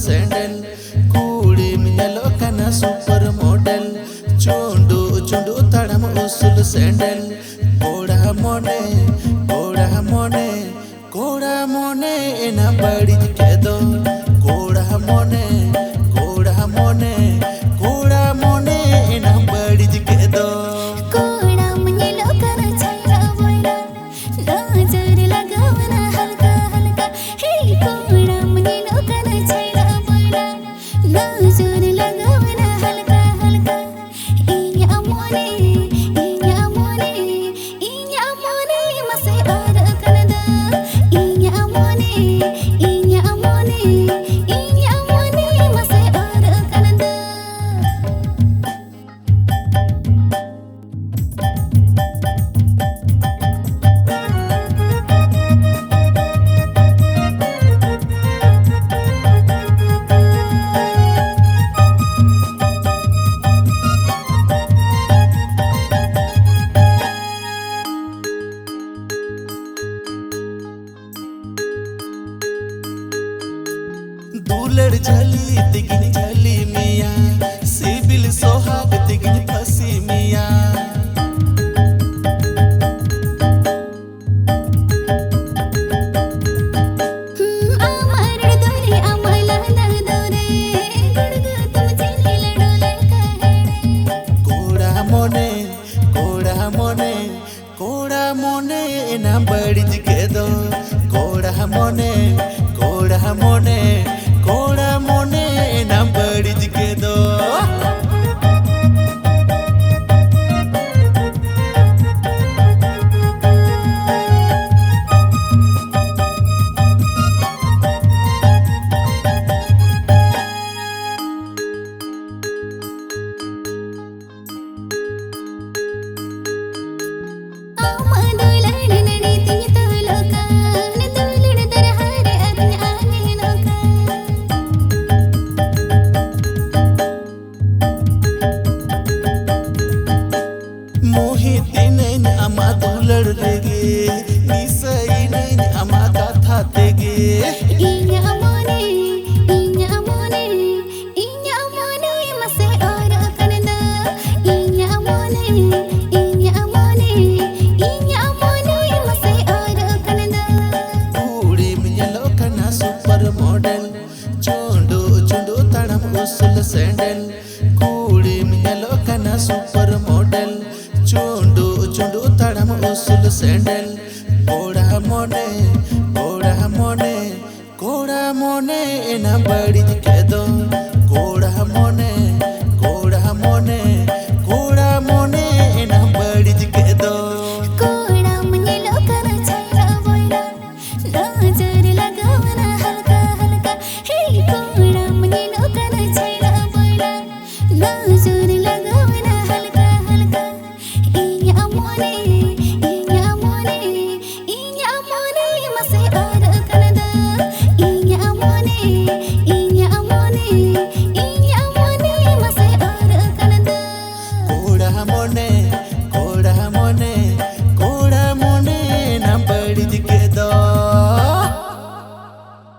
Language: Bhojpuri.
सैंडल कूड़ी मिलो कना सुपर मॉडल चुंडू चुंडू तड़म उसल सैंडल कोड़ा मोने एना बड़ी के दो कोड़ा मोने एना बड़ी के दो कोड़ा मुझे लोकन छाया बोला नजर लगावना हल्का हल्का हे कोड़ा मुझे लोकन छाया बोला नजर लगावना हल्का हल्का इन्या मोने मसे और कनदा इन्या मोने मसे और कनदा दूलड़ झली तिगिन झली मिया सिबिल सोहाग तिगिन फसी मिया अमर दोरे अमला नदोरे गुड़गुड़ तुम चली लड़ोले कहरे कोड़ा मोने एना बड़ी के दो कोड़ा मोने एना बड़ी के दो मोहिती नैन अमा दूलड़ लेगे निसई नैन अमा गाथा तेगे इन्या मोने मसे और कनदा इन्या मोने मसे और कनदा कूड़ी मिलो कना सुपर मॉडल चुंडू चुंडू तड़म उसल सैंडल कूड़ी मिलो कना सुपर मॉडल चुंडू चुंडू